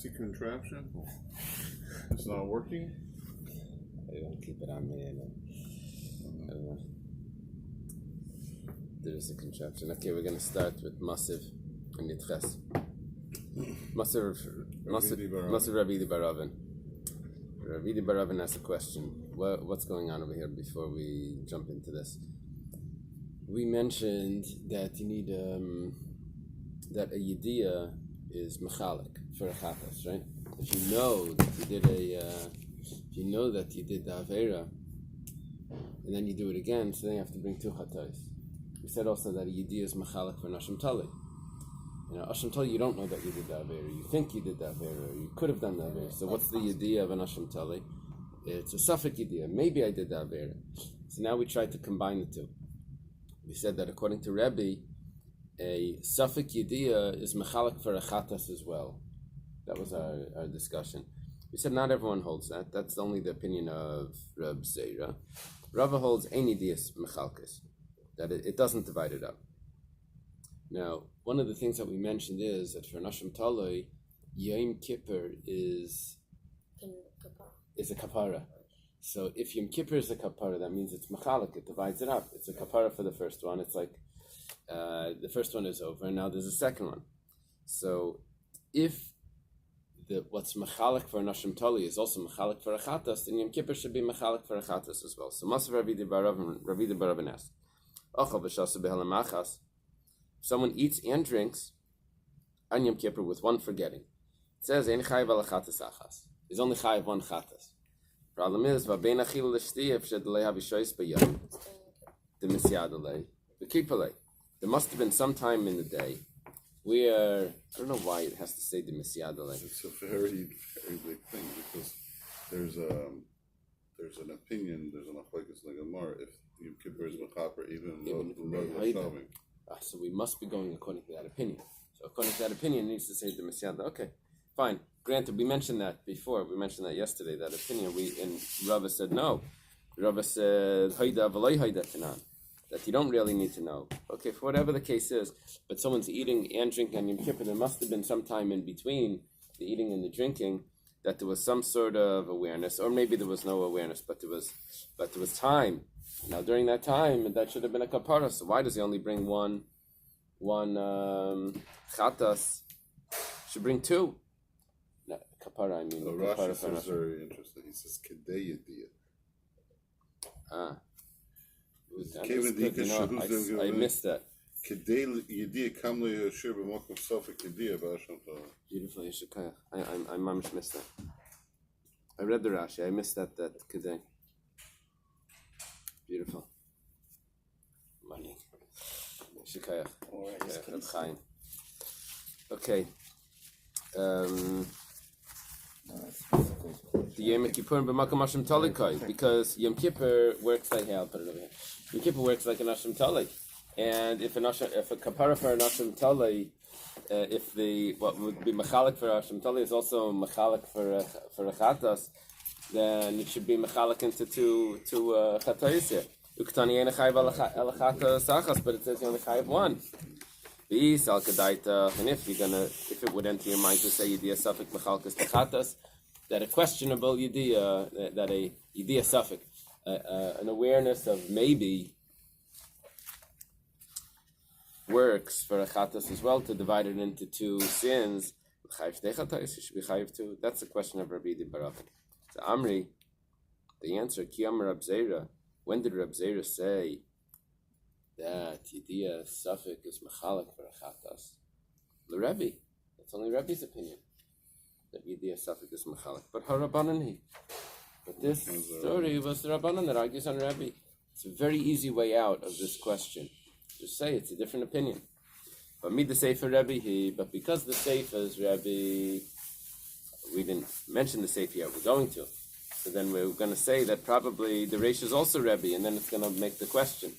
fancy contraption? It's not working? I don't keep it on me. I don't know. There is a contraption. Okay, we're going to start with Masiv and Nitches. Masiv Rabbi Baravin. Rabbi Baravin asked a question. What's going on over here before we jump into this? We mentioned that you need that a yediyah is mechalik for a chatas, right? If you know that you did the avera, and then you do it again, so then you have to bring two chatas. We said also that a yediyah is mechalik for nashim tali. Asham tali, you don't know that you did the avera. You think you did the avera. You could have done the avera. So what's the yediyah of an asham tali? It's a suffix yediyah. Maybe I did the avera. So now we try to combine the two. We said that according to Rabbi, a suffix yediyah is mechalik for a chatas as well. That was our discussion. We said not everyone holds that. That's only the opinion of Reb Zeira. Rava holds ein yediyas mechalkes, that it doesn't divide it up. Now, one of the things that we mentioned is that for Nashim Taloi, Yom Kippur is a kapara. So if Yom Kippur is a kapara, that means it's mechalik, it divides it up. It's a kapara for the first one. It's like the first one is over, and now there's a second one. So if what's mechalik for Nashim Tali is also mechalik for a chatas, then Yom Kippur should be mechalik for a chatas as well. So Masav Rabbi de Baravin asked, if someone eats and drinks on Yom Kippur with one forgetting, it says Ein chayiv ala chatas achas. He's only chayiv one chatas. Problem is, v'bein achil l'shtiyev shedalei havishois b'yom the misyadalei v'kipalei. There must have been some time in the day where I don't know why it has to say the misyadalei. It's a very, very big thing because there's an opinion, there's an achlekas in the Gemara if Yom Kippur is mechaper even though so we must be going according to that opinion. So according to that opinion, it needs to say the misyadalei. Okay, fine. Granted, we mentioned that before. We mentioned that yesterday. That opinion. And Rava said no. Rava said hayda v'loy hayda tanan, that you don't really need to know. Okay, for whatever the case is, but someone's eating and drinking on Yom Kippur, there must have been some time in between the eating and the drinking that there was some sort of awareness, or maybe there was no awareness, but there was time. Now during that time, that should have been a kapara. So why does he only bring one chatas? Should bring two. No, kapara, I mean. So Rashi says very interesting. He says kedei yediyah. I missed that. Beautiful, Yeshikaya. I mamish missed that. I read the Rashi. I missed that kedei. Beautiful. Money. Yeshikaya. Okay. The Yom Kippur b'makam Hashem Talikai, because Yom Kippur works like I'll put it over here. Yom Kippur works like an Hashem Tali, and if a kapara for an Hashem Tali, if what would be mechalik for Hashem Tali is also mechalik for a chatas, then it should be mechalik into two chatayis here. Uktani ain't chayiv ala chatas achas, but it says you only chayiv one. Bais al kadaita, and if it would enter your mind to say yediyah suffik mechalkas techatas, that a questionable yediyah, that a yediyah suffik, an awareness of maybe works for a chatas as well to divide it into two sins. Chayiv techatas, you should be chayiv two. That's the question of Rabbi de Baravin. So Amri, the answer, Ki Amar Reb Zeira. When did Reb Zeira say that yediyah suffik is mechalik for a chatas? The Rabbi. That's only Rabbi's opinion. That yediyah suffik is mechalik. But harabanan he. But this story was the Rabbanan that argues on Rabbi. It's a very easy way out of this question. Just say it's a different opinion. But me the sefer Rabbi he. But because the sefer is Rabbi, we didn't mention the sefer yet. We're going to. So then we're going to say that probably the Reish is also Rabbi, and then it's going to make the question.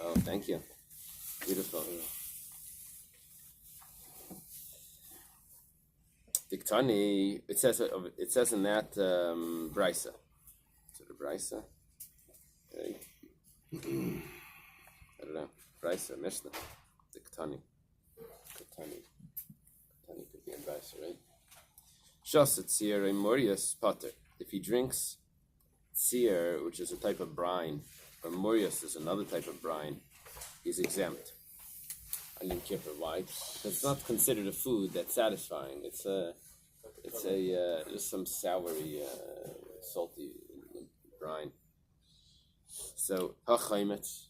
Oh, thank you. Beautiful. Diktani, it says in that Brisa. Is it a Brisa? Okay. I don't know. Brisa, Mishnah. Diktani. Diktani could be a Brisa, right? Shas tzir morius pater. If he drinks tzir, which is a type of brine, or morius is another type of brine, he's exempt. On Yom Kippur. Why? Because it's not considered a food that's satisfying. It's just some soury, salty brine. So hachaimetz,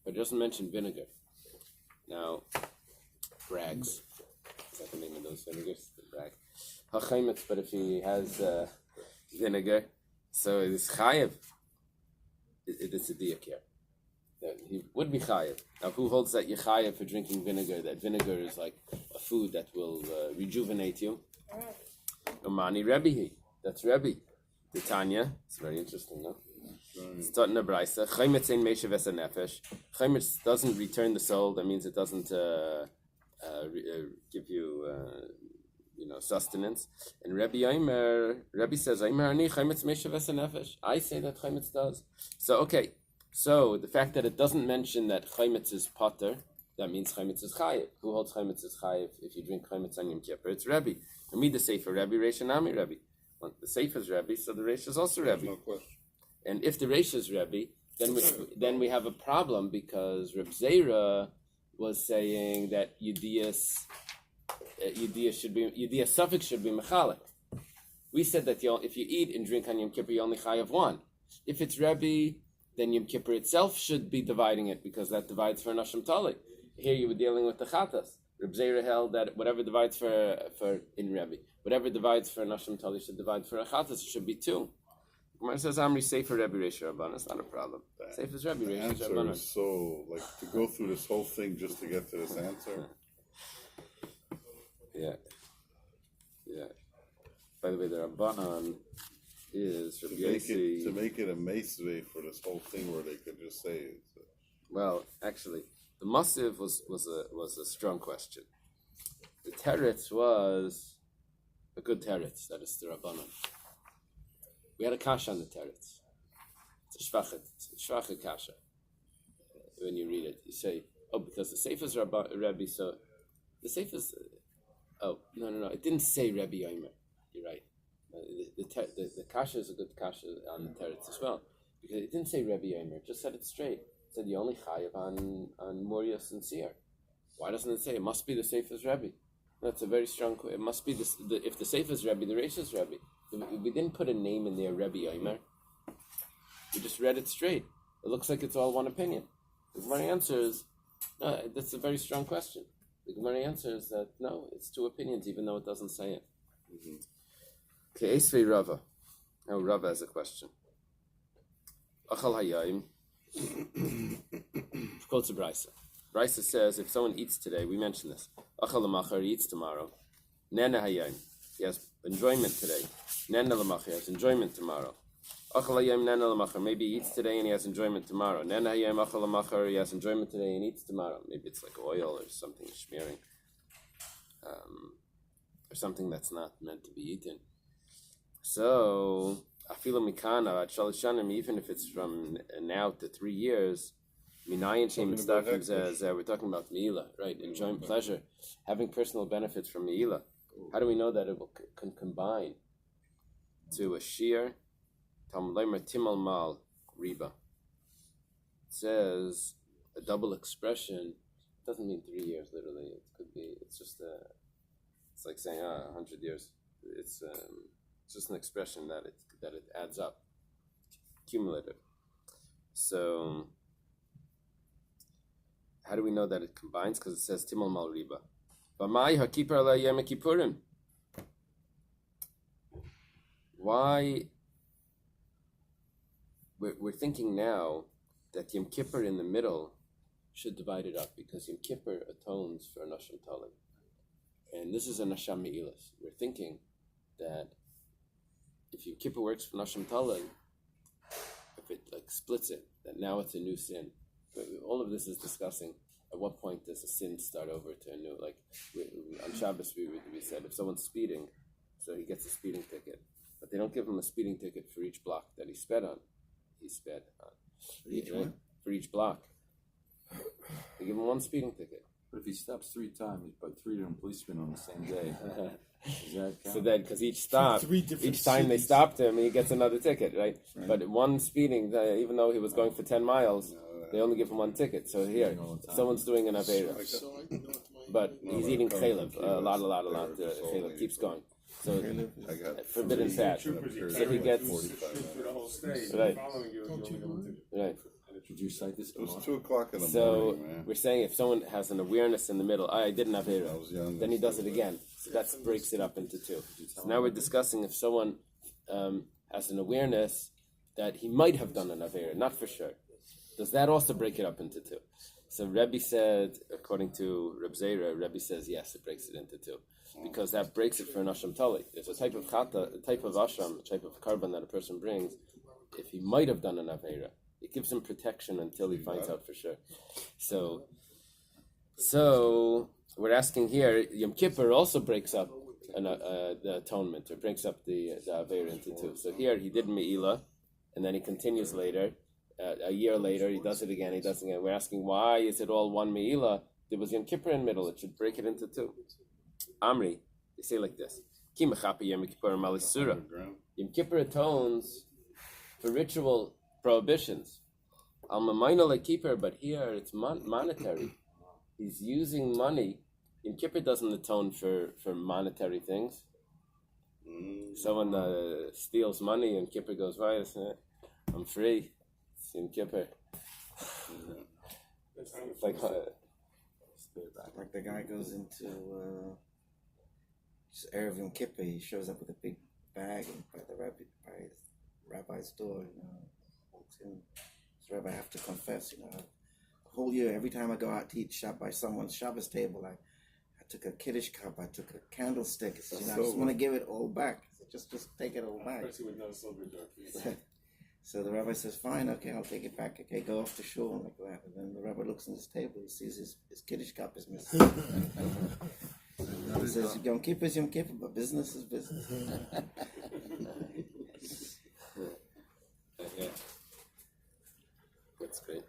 but it doesn't mention vinegar. Now, brags. Is that the name of those vinegars? The brag. Hachaimetz, but if he has vinegar, so it is chayev. It is a diak here. That he would be chayev. Now, who holds that you're chayev for drinking vinegar? That vinegar is like a food that will rejuvenate you. Omani Rabbi. That's Rabbi. The Tanya. It's very interesting, no? It's taught in the Braisa. Chaimetz ein meishav es nefesh. Chaimetz doesn't return the soul. That means it doesn't give you, sustenance. And Rabbi says, Aimer ani chaimetz meishav es nefesh. I say that chaimetz does. So, okay. So, the fact that it doesn't mention that chaimetz is potter, that means chaimetz is chayiv. Who holds chaimetz is chayiv if you drink chaimetz on Yom Kippur? It's Rabbi. And me the sefer Rabbi, Reish Nami Rabbi. Well, the sefer is Rabbi, so the Reish is also Rabbi. No question. And if the Reish is Rabbi, then we have a problem because Reb Zera was saying that Yudiyas suffix should be mechalik. We said that if you eat and drink on Yom Kippur, you only chayav one. If it's Rabbi, then Yom Kippur itself should be dividing it because that divides for Nashim Tali. Here you were dealing with the Chatas. Reb Zera held that whatever divides for in Rabbi, whatever divides for Nashim Tali should divide for a Chatas. It should be two. Gemara says Amri Sefer Rabbi Reish Rabban. It's not a problem. Sefer Rabbi Reish Rabban. The answer is so to go through this whole thing just to get to this answer. Yeah. By the way, the Rabbanan is to make it a mesve for this whole thing where they could just say it. Well, actually, the Masiv was a strong question. The teretz was a good teretz. That is the Rabbanan. We had a kasha on the teretz. It's a shvachet kasha. When you read it, you say, "Oh, because the sefer is Rabbi, so the sefer is." Oh, no. It didn't say Rabbi Yomer. You're right. The kasha is a good kasha on the teretz as well because it didn't say Rabbi Yomer. It just said it straight. It said you only chayav on Morius and Seir. Why doesn't it say it must be the sefer's Rabbi? That's a very strong. It must be if the sefer's Rabbi, the Reish is Rabbi. We didn't put a name in there, Rabbi Yomer. We just read it straight. It looks like it's all one opinion. The Gemara answers, no, that's a very strong question. The Gemara answers that, no, it's two opinions, even though it doesn't say it. Ke'esvei Rava. Now Rava has a question. Achal hayayim. Quotes a Brisa. Brisa says, if someone eats today, we mentioned this, Achal l'machar, he eats tomorrow. Nena hayayim. He has enjoyment today. Nena l'machar, he has enjoyment tomorrow. Achal hayayim nena l'machar. Maybe he eats today and he has enjoyment tomorrow. Nena hayayim achal l'machar, he has enjoyment today and eats tomorrow. Maybe it's like oil or something smearing. Or something that's not meant to be eaten. So, afilu mikana at shalosh shanim, even if it's from now to 3 years, minayin shem mitzdarfim says we're talking about meila, right? Enjoying pleasure, having personal benefits from meila. How do we know that it can combine to a shear? Talmud Leimer timal mal riba. It says a double expression. It doesn't mean 3 years literally. It could be. It's just it's like saying 100 years. It's just an expression that it adds up, cumulative. So how do we know that it combines? Because it says timal mal riba. V'mai hakipar ala yom kippurim. Why? We're thinking now that Yom Kippur in the middle should divide it up because Yom Kippur atones for Nashim Talim. And this is a Nasham Me'ilas. We're thinking that if Yom Kippur works for Nashim Talim, if it splits it, that now it's a new sin. All of this is discussing at what point does a sin start over to a new, on Shabbos we said if someone's speeding, so he gets a speeding ticket, but they don't give him a speeding ticket for each block that he sped on. For each block. They give him one speeding ticket. But if he stops 3 times by 3 different policemen on the same day, does that count? So then, because each stop, each time they stopped him, he gets another ticket, right? But one speeding, even though he was going for 10 miles, they only give him 1 ticket. So here, someone's doing an Aveira. But he's eating chalev, a lot. Chalev keeps going. So forbidden fat. So he gets right. Right. Did you cite this? It was 2 o'clock in the So morning, man. we're saying if someone has an awareness in the middle, I didn't have I was young. then he does it again. So that breaks it up into 2. So now we're discussing if someone has an awareness that he might have done an Aveira, not for sure. Does that also break it up into 2? So Rabbi said, according to Reb Zera, Rabbi says yes, it breaks it into 2. Because that breaks it for an Asham Tali. There's a type of chata, a type of Asham, a type of carbon that a person brings. If he might have done an Aveira, it gives him protection until he finds out for sure. So we're asking here, Yom Kippur also breaks up the atonement, or breaks up the Aveira into 2. So here he did Me'ilah, and then he continues later. A year later, he does it again. We're asking, why is it all one Me'ilah? There was Yom Kippur in the middle. It should break it into 2. Amri, they say like this: Yom Kippur atones for ritual prohibitions. Al-Mamayna Kippur, but here it's monetary. He's using money. Yom Kippur doesn't atone for monetary things. Someone steals money, and Kippur goes, "Why? I'm free." It's Yom Kippur. It's like the guy goes into just Erev Yom Kippur. He shows up with a big bag by the rabbi's door. Walks in. So Rabbi, I have to confess, the whole year, every time I go out to eat by someone's Shabbos table, I took a kiddush cup, I took a candlestick. I just want to give it all back. Just take it all back. So the rabbi says, fine, okay, I'll take it back. Okay, go off to shul like that. And then the rabbi looks on his table, he sees his kiddush cup is missing. He says, Yom Kippur is Yom Kippur, but business is business. Yeah. That's great.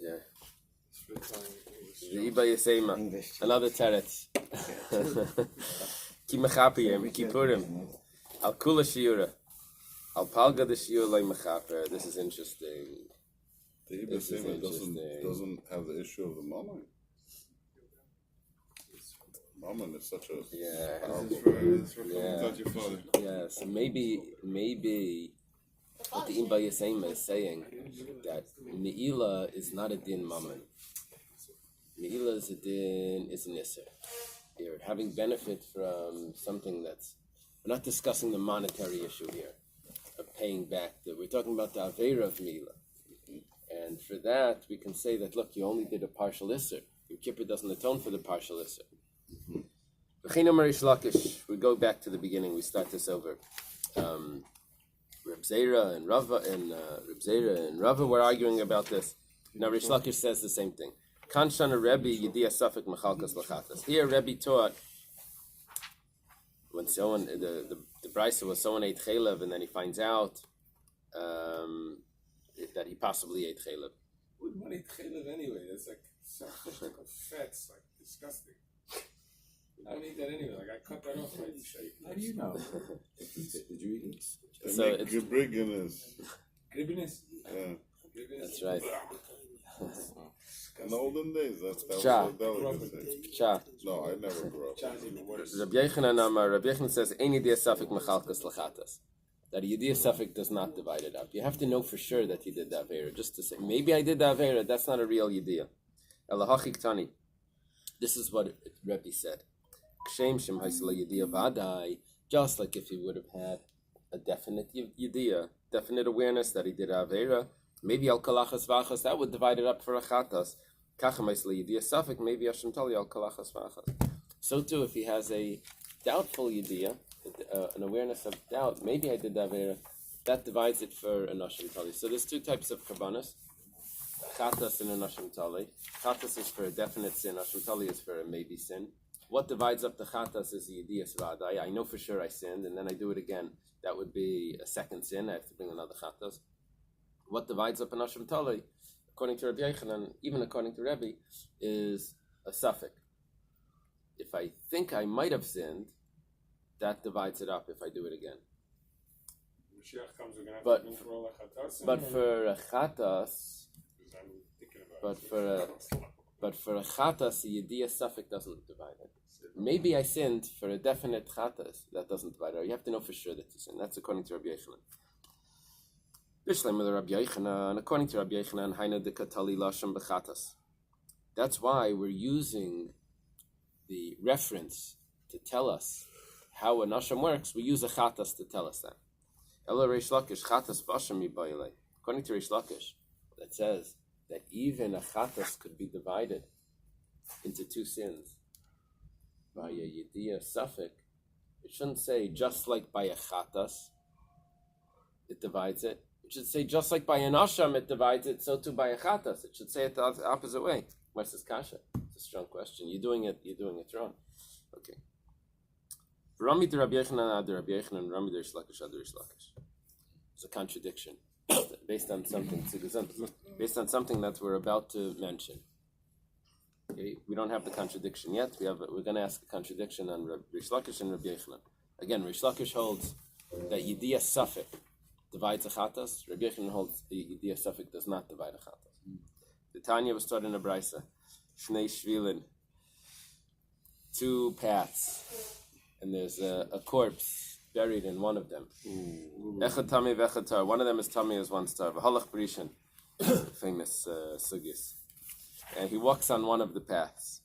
Yeah. Another teretz. Ki mechapiyem, ki purim. Al kula shiura. Al palga de shiur loy mechaper. This is interesting. The Ibn doesn't have the issue of the Mammon. Mammon is such a So maybe what the Imba Yisema is saying that Me'ilah is not a din Mammon. Me'ilah is an Isser. You're having benefit from something that's, we're not discussing the monetary issue here of paying back. We're talking about the Aveira of Me'ilah. And for that, we can say that, look, you only did a partial Isser. Yom Kippur doesn't atone for the partial Isser. We go back to the beginning. We start this over. Reb Zera and Rava were arguing about this. Now Rish Lakish says the same thing. Kanshana Rebbe Yediyah Safek Mechalkas Lachatas. Here Rebbe taught when someone the Bais was someone ate chalev and then he finds out that he possibly ate chalev. Wouldn't want to eat chalev anyway? It's like sacrificial fats, like disgusting. I don't eat that anyway. Like I cut that off my shape. How do you know? Did you eat it? So it's Gribbiness. Gribbiness? Yeah. That's right. In the olden days, that was Cha. a delicacy. Cha. No, I never grew up. Cha's even worse. Rabbi Yochanan says, "Ein yediyah safek mechalkas lachatas." That a yediyah safek does not divide it up. You have to know for sure that you did the aveira. Just to say, maybe I did the aveira. That's not a real yediyah. Elahachik tani. This is what Rabbi said. Just like if he would have had a definite yediyah, definite awareness that he did aveira, maybe al kalachas vachas, that would divide it up for achatas. Maybe Hashem tell you al kalachas vachas. So too, if he has a doubtful yediyah, an awareness of doubt, maybe I did the aveira, that divides it for an Hashem tali. So there's 2 types of karbanos. Chatas and an Hashem tali. Chatas is for a definite sin. Hashem tali is for a maybe sin. What divides up the chatas is the yediyas v'adai. I know for sure I sinned, and then I do it again. That would be a second sin. I have to bring another chatas. What divides up an Hashem tali? according to Rabbi Yochanan, even according to Rabbi, is a suffix. If I think I might have sinned, that divides it up if I do it again. Mashiach comes, we're gonna have But- to bring for all the chatas. But for a chatas, I'm thinking about but it. for a chatas, the yediyah suffix doesn't divide it. Maybe I sinned for a definite chatas, that doesn't divide it. You have to know for sure that you sinned. That's according to Rabbi Yochanan. Bishleim with Rabbi Yochanan, according to Rabbi Yochanan, Haina de Katali Lashon Bechatas. That's why we're using the reference to tell us how an asham works. We use a chatas to tell us that. Ela Reish Lakish chatas b'asham mibayilei. According to Reish Lakish, that says that even a chatas could be divided into two sins by a yediyah suffix. It shouldn't say just like by a chatas it divides it. It should say just like by an asham it divides it, so too by a chatas. It should say it the opposite way. Where's this kasha? It's a strong question. You're doing it wrong. Okay. Rami de Rabbi Yochanan ad Rabbi Yochanan, Rami de Reish Lakish ad Reish Lakish. It's a contradiction based on something that we're about to mention. Okay, we don't have the contradiction yet. We're going to ask a contradiction on Reish Lakish and Rabbi Yochanan. Again, Reish Lakish holds that yediyah suffix divides a chatas. Rabbi Yochanan holds the yediyah suffix does not divide a chatas. The Tanya was taught in a brisa. Shnei shvilin, two paths, and there's a corpse buried in one of them. Echad tami v'echad tar. One of them is tami, is one star. V'halach b'rishon, famous sugis. And he walks on one of the paths.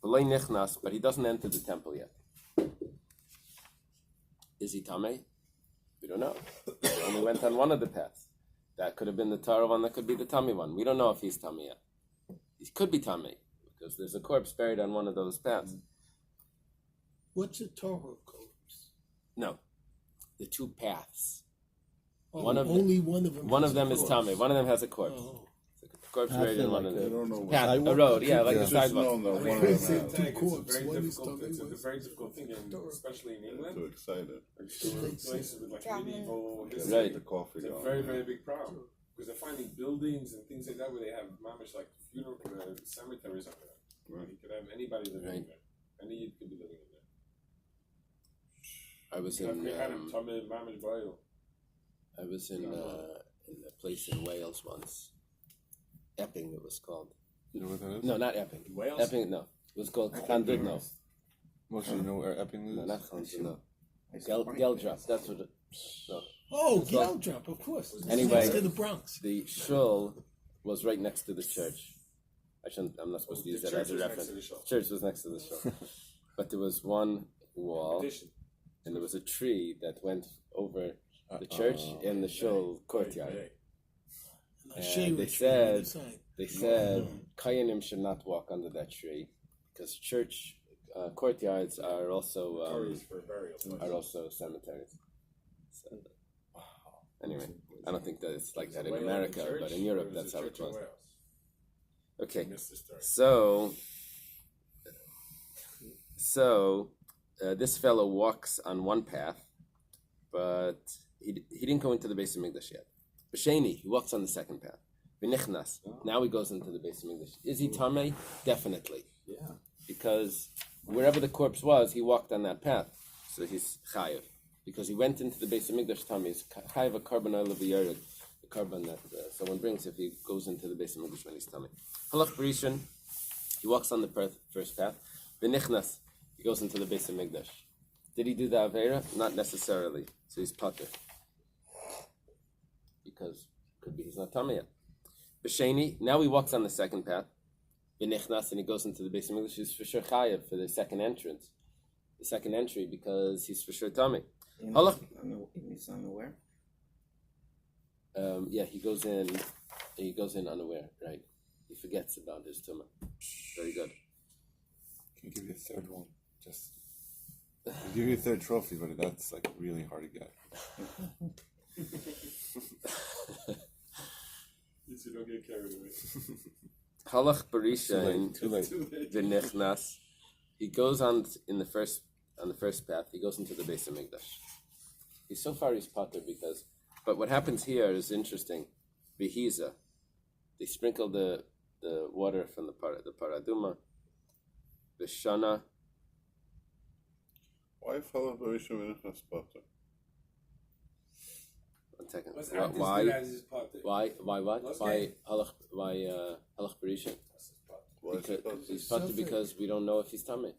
V'lei nichnas, but he doesn't enter the temple yet. Is he tame? We don't know. He only went on one of the paths. That could have been the Torah one, that could be the Tami one. We don't know if he's Tami yet. He could be Tami, because there's a corpse buried on one of those paths. What's a Torah corpse? No. The two paths. Oh, One of only one of them. One has of them a is corpse. Tami. One of them has a corpse. Oh. The corpse buried in one of They them. don't know what. Path, a Sidewalk? road, yeah, like a Just know sidewalk. that one I of mean, them at the same has. Two time, corpses. it's a One very is difficult. Tommy, It's one a is very difficult thing, especially in England. Too excited. Like places with like medieval Get history. the coffee It's a going. very, very big problem because they're finding buildings and things like that where they have mamish like funeral cemeteries up there. Right. You could have anybody living Right. in there. Any Yid could be living in there. I was You in had him Tamid Mamish Bayo. a place in Wales once. Epping it was called. You know what that is? No, not Epping. Wales? Epping, no. It was called Llandudno. Most of you know where Epping No, lives? not Llandudno. I saw one. Geldrop, that's what it... No. Oh, It's called- Geldrop, of course. It's Anyway. next to the Bronx. The shul was right next to the church. I'm not supposed to use that as a reference. Church was next to the shul. But there was one wall, Addition. and there was a tree that went over the church in the shul courtyard. And a they shayra tree said- on the side. They said Kayanim should not walk under that tree because church courtyards are also For burial. cemeteries. So, anyway, I don't think that it's like that in America, but in Europe that's how it was. Okay, so this fellow walks on one path, but he didn't go into the Beis Hamikdash yet. B'sheni, he walks on the second path. V'nichnas, now he goes into the Beis Hamikdash. Is he tamei? Definitely. Yeah. Because wherever the corpse was, he walked on that path, so he's chayiv. Because he went into the Beis Hamikdash tamei, he's chayiv a carbon oil of the carbon that someone brings if he goes into the Beis Hamikdash when he's tamei. Halach b'rishon, he walks on the first path. V'nichnas, he goes into the Beis Hamikdash. Did he do the Aveira? Not necessarily. So he's pater. Because could be he's not tamei yet. B'sheni, now he walks on the second path. V'nichnas, and he goes into the Beis Hamikdash. He's for sure chayiv for the second entrance, the second entry, because he's for sure tamei. Halach. He's unaware. Yeah, he goes in unaware, right? He forgets about his tumah. Very good. Can give you a third one? Just I'll give you a third trophy, but that's like really hard to get. You don't get carried away. Halach barisha Too late. v'nichnas. He goes on the first path. He goes into the Beis Hamikdash. He's pater because. But what happens here is interesting. Behiza. They sprinkle the water from the paraduma, the shana. Why follow Barishon Menachem Potter? 1 second. What's Why? as his potter? Why what? What's Why halach? Why halach berisha? Why is it Because he's Potter? potter because we don't know if he's tamei.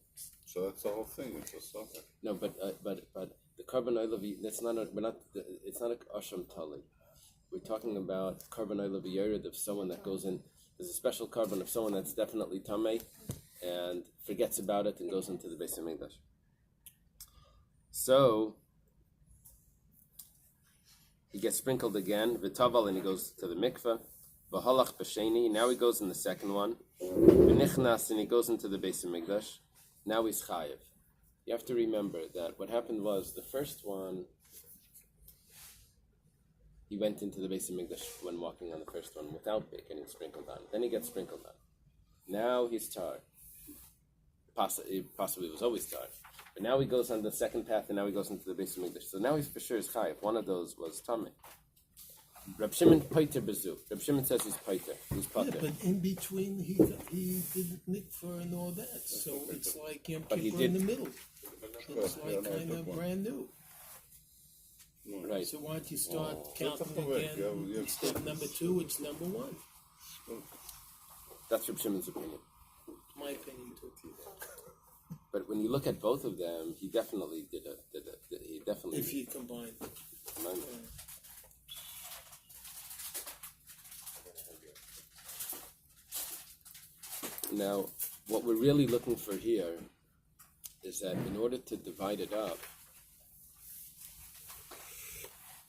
So that's the whole thing. It's a suffix. No, but the carbon oil that's not a, we're not. It's not a asham tali. We're talking about carbon oil of someone that goes in. There's a special carbon of someone that's definitely tamei and forgets about it and goes into the Beis Hamikdash. So he gets sprinkled again, v'taval, and he goes to the mikveh. V'halach b'sheni. Now he goes in the second one. V'nichnas, and he goes into the Beis Hamikdash. Now he's chayiv. You have to remember that what happened was the first one. He went into the Beis Hamikdash when walking on the first one without getting sprinkled on. Then he gets sprinkled on. Now he's tar. Possibly was always tar. But now he goes on the second path, and now he goes into the Beis Hamikdash. So now he's for sure is chayiv. One of those was tamei. Reb Shimon paiter bezu. Reb Shimon says he's paiter. He's Yeah, pater. but in between he did mikvah and all that, so it's like Yom But he Kippur in did- the middle. It's Yeah, like no, kind good of one. brand new. Right. So why don't you start That's counting the way, again? yeah, Instead of number 2, it's number 1. That's Reb Shimon's opinion. My opinion too. But when you look at both of them, he definitely he definitely. If you combine. Now, what we're really looking for here is that in order to divide it up,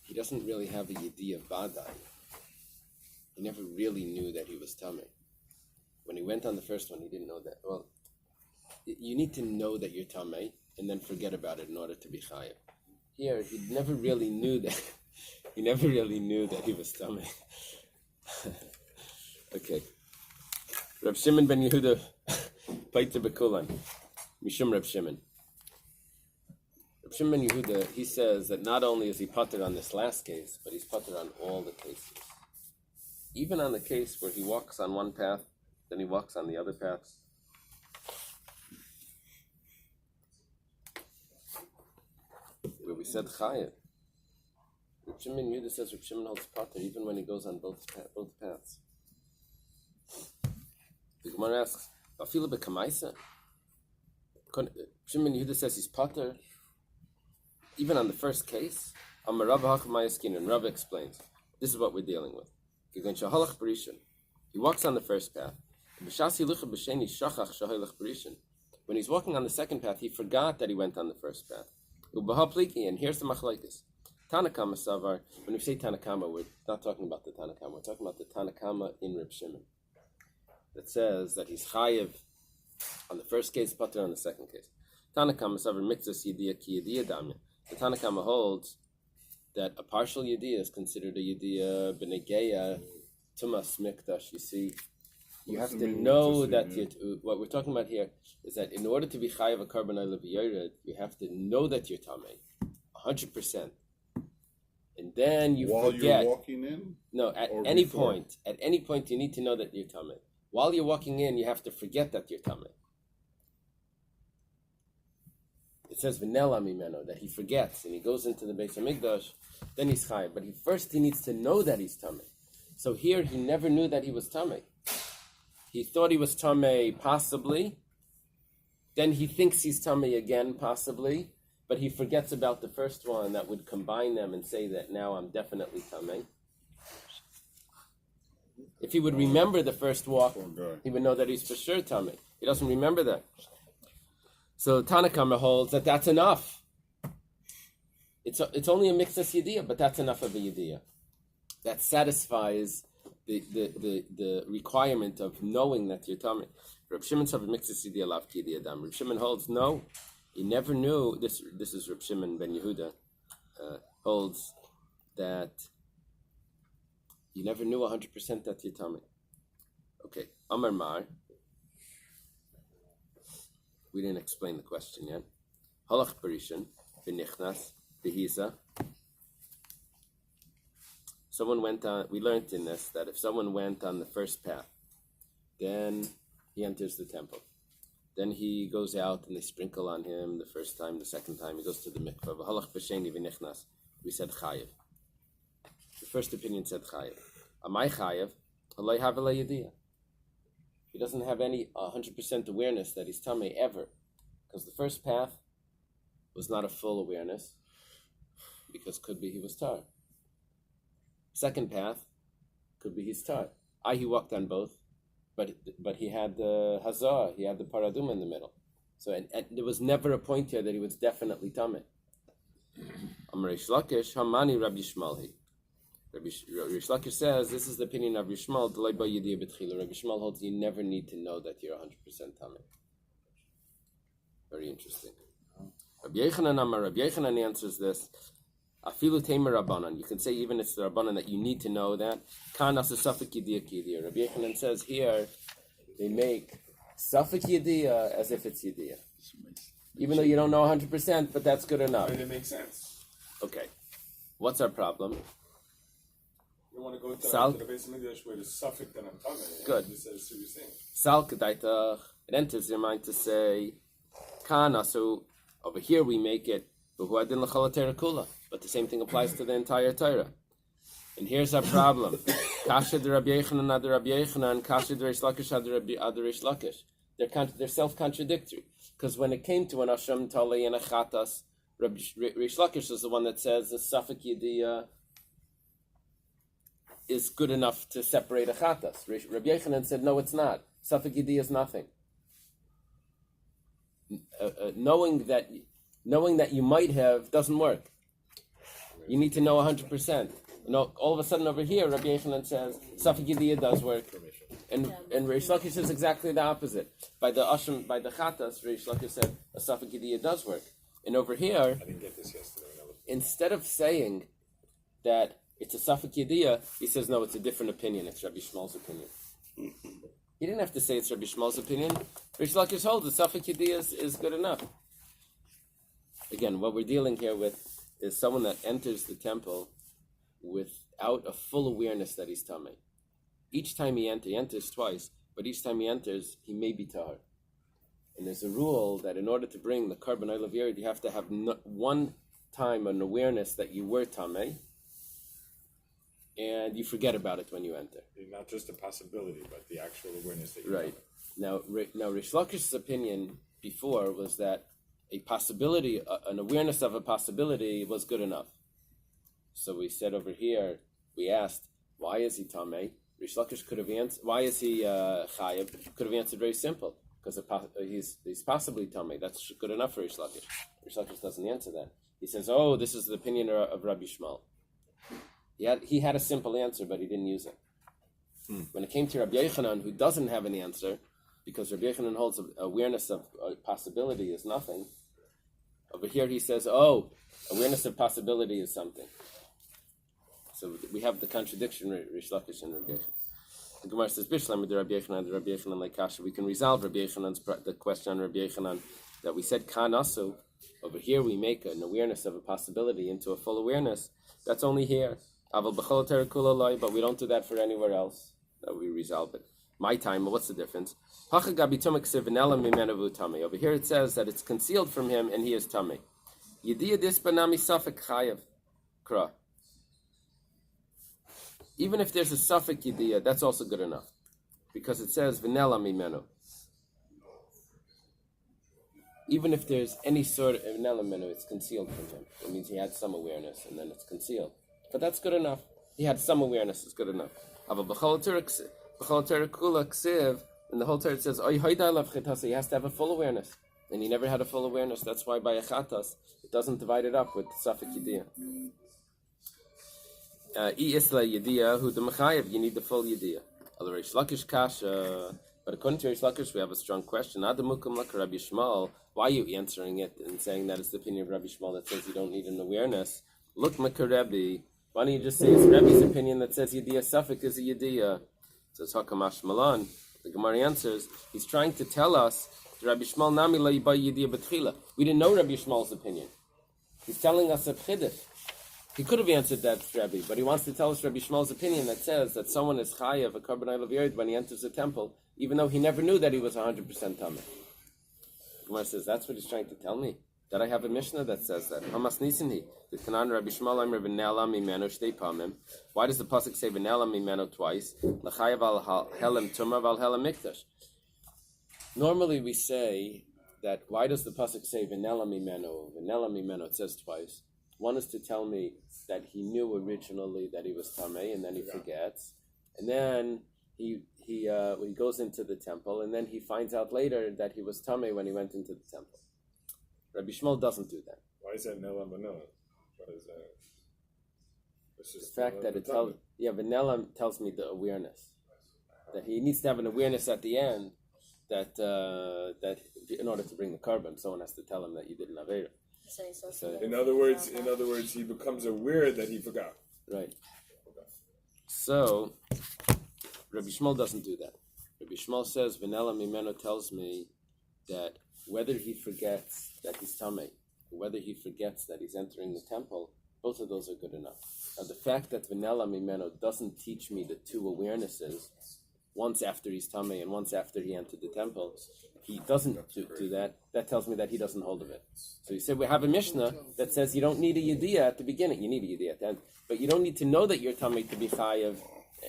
he doesn't really have a yediyah vadai. He never really knew that he was tamei. When he went on the first one, he didn't know that. Well, you need to know that you're tamei and then forget about it in order to be chayav. Here, he never really knew that. He never really knew that he was tamei. Okay. Reb Shimon ben Yehuda, paiter bekulan, mishum Reb Shimon. Reb Shimon ben Yehuda, he says that not only is he pater on this last case, but he's pater on all the cases. Even on the case where he walks on one path, then he walks on the other paths. Where we said chayav. Reb Shimon ben Yehuda says Reb Shimon holds pater even when he goes on both paths. The Gemara asks, "Afila bekamaisa." Shimon Yehuda says he's pater, even on the first case. And Rabbi explains, this is what we're dealing with. He walks on the first path. When he's walking on the second path, he forgot that he went on the first path. And here's the machlokes. Tanakama Savar. When we say Tanakama, we're not talking about the Tanakama. We're talking about the Tanakama in Reb Shimon. That says that he's chayiv on the first case, pater on the second case. Tanakama Savar Mitzvahs Yediyah Ki Yediyah Damya. The Tanakama holds that a partial Yediyah is considered a Yediyah B'negeya Tumas Mikdash. You see, you have to know that what we're talking about here is that in order to be chayiv a carbon oil you have to know that you're tamei, 100%. And then you While forget. you're walking in? No, at or any before? point. At any point, you need to know that you're tamei. While you're walking in, you have to forget that you're tamei. It says v'nela mimeno, that he forgets and he goes into the Beis Hamikdash. Then he's chayiv. But he needs to know that he's tamei. So here, he never knew that he was tamei. He thought he was tamei possibly. Then he thinks he's tamei again possibly. But he forgets about the first one that would combine them and say that now I'm definitely tamei. If he would remember the first walk, he would know that he's for sure tamei. He doesn't remember that. So Tanakama holds that that's enough. It's only a mixas yediyah, but that's enough of a yediyah. That satisfies the requirement of knowing that you're tamei. Reb Shimon says mixas yediyah lav ki yediyah dam. Reb Shimon holds no. He never knew, this is Reb Shimon ben Yehuda, holds that you never knew 100% that you're tamei. Okay, Amar Mar. We didn't explain the question yet. Halach Barishan, B'nichnas, B'hiza. someone went on, we learned in this that if someone went on the first path, then he enters the temple. Then he goes out and they sprinkle on him the first time, the second time, he goes to the mikveh. V'halach b'sheni v'nichnas. We said chayev. The first opinion said chayev. Amai chayev, halay havela yediyah. He doesn't have any 100% awareness that he's tamei ever. Because the first path was not a full awareness, because could be he was tar. Second path could be he's tar. He walked on both, but he had the hazah, he had the paradum in the middle. So and there was never a point here that he was definitely tamei. Amar Reish Lakish, Hamani Rabbi Shmalhi. Reish Lakish says this is the opinion of Rabbi Shmal. Rabbi Shmal holds you never need to know that you're 100% tamei. Very interesting. Rabbi Yechanan answers this. Afilu Tamer Rabbanan. You can say even it's the Rabbanan that you need to know that. Kanas Safek Yediyah Kidiyah. Rabbi Yechanan says here they make Safek Yediyah as if it's Yediyah. Even though you don't know 100%, but that's good enough. I mean, it makes sense. Okay. What's our problem? You want to go to the base of English where the suffix that I'm talking about. Good. This is what you're saying. Sal Kedaitach. It enters your mind to say Kana. So over here we make it but the same thing applies to the entire Torah. And here's our problem. Kasha de Rabbi Yechanan ad Rabbi Yechanan, Kasha de Reish Lakish ad Reish Lakish. They're self-contradictory. Because when it came to an Asham Talei and a Chatas, Reish Lakish is the one that says the Safek Yediyah is good enough to separate a Chatas. Rabbi Yechanan said, no, it's not. Safek Yediyah is nothing. Knowing that you might have doesn't work. You need to know 100%. All of a sudden over here, Rabbi Yechanan says Safek Yediyah does work, and Reish Lakish is exactly the opposite. By the Chatas, Reish Lakish said a Safek Yediyah does work, and over here, I didn't get this yesterday. instead of saying that it's a Safek Yediyah, he says no, it's a different opinion. It's Rabbi Shmal's opinion. He didn't have to say it's Rabbi Shmal's opinion. Reish Lakish holds the Safek Yediyah is good enough. Again, what we're dealing here with is someone that enters the temple without a full awareness that he's tamei. Each time he enters twice, but each time he enters, he may be tahar. And there's a rule that in order to bring the carbon oil of Yerid, you have to have one time an awareness that you were tamei, and you forget about it when you enter. Not just a possibility, but the actual awareness that you right. Now Reish Lakish's opinion before was that a possibility, an awareness of a possibility was good enough. So we said over here, we asked, why is he tamei? Reish Lakish could have answered, why is he chayav? Could have answered very simple, because he's possibly tamei. That's good enough for Reish Lakish. Reish Lakish doesn't answer that. He says, oh, this is the opinion of Rabbi Shmal. He had a simple answer, but he didn't use it. When it came to Rabbi Yechanan, who doesn't have an answer, because Rabbi Yechanan holds awareness of possibility is nothing, over here he says, oh, awareness of possibility is something. So we have the contradiction, Reish Lakish and Rabbi Yechanan. The Gemara says, Bishlam with Rabbi Yechanan like Kasha. We can resolve Rabbi Yechanan's the question on Rabbi Yechanan that we said Kanasu. Over here we make an awareness of a possibility into a full awareness. That's only here. Aval b'chol Torah kula loy, but we don't do that for anywhere else. That we resolve it. My time, what's the difference? Over here it says that it's concealed from him and he is tamei. Even if there's a Safek Yediyah, that's also good enough. Because it says v'nela mimenu. Even if there's any sort of v'nela mimenu, it's concealed from him. It means he had some awareness and then it's concealed. But that's good enough. He had some awareness, it's good enough. And the whole Torah says, he has to have a full awareness. And he never had a full awareness. That's why by a chatas, it doesn't divide it up with Safek Yediyah. You need the full Yediyah. But according to Reish Lakish, we have a strong question. Why are you answering it and saying that it's the opinion of Rabbi Shmal that says you don't need an awareness? Look, Rebbe. Why don't you just say it's Rebbe's opinion that says Yediyah Safek is a Yediyah? Says Hakamash Malan. The Gemara answers, he's trying to tell us, Rabbi Shmal nami la yibay Yediyah b'tchila. We didn't know Rabbi Shmal's opinion. He's telling us a chiddush. He could have answered that, Rabbi, but he wants to tell us Rabbi Shmuel's opinion that says that someone is chayav a korban olav yered when he enters the temple, even though he never knew that he was 100% tameh. Gemara says, that's what he's trying to tell me. That I have a Mishnah that says that. Hamas nisinhi. The Tanan Rabbi Shmuel Amr v'ne'ala mimenu shtei pamim. Why does the pasuk say v'ne'ala mimenu twice? L'chayav al helem tumah v'al helem mikdash. Normally we say that, why does the pasuk say v'ne'ala mimenu? V'ne'ala mimenu, it says twice. One is to tell me that he knew originally that he was tamei, and then he forgets. And then he goes into the temple, and then he finds out later that he was tamei when he went into the temple. Rabbi Shmuel doesn't do that. Why is that Nela Manila? What is that? It's The just fact that it tells, vanilla tells me the awareness. That he needs to have an awareness at the end that in order to bring the korban, someone has to tell him that you did an Aveira. So in other words, he becomes aware that he forgot. Right. So, Rabbi Shmuel doesn't do that. Rabbi Shmuel says, Vanilla Mimeno tells me that whether he forgets that he's Tamei, whether he forgets that he's entering the temple, both of those are good enough. Now, the fact that Vanilla Mimeno doesn't teach me the two awarenesses, once after he's Tamei and once after he entered the temple, he doesn't do that, that tells me that he doesn't hold of it. So he said, we have a Mishnah that says you don't need a Yediyah at the beginning, you need a Yediyah at the end, but you don't need to know that you're Tamei to be Chayav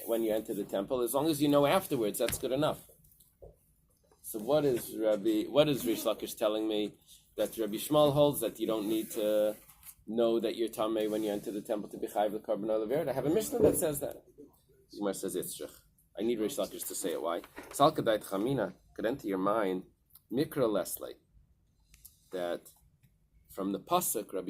when you enter the temple. As long as you know afterwards, that's good enough. So what is Rish Lakish telling me? That Rabbi Shmuel holds that you don't need to know that you're Tamei when you enter the temple to be Chayav the korban olav. I have a Mishnah that says that. Gemara says it's I need Rish Lakish to say it. Why? Sal Kadait Chamina could enter your mind, Mikra Leslie, that from the pasuk Rabbi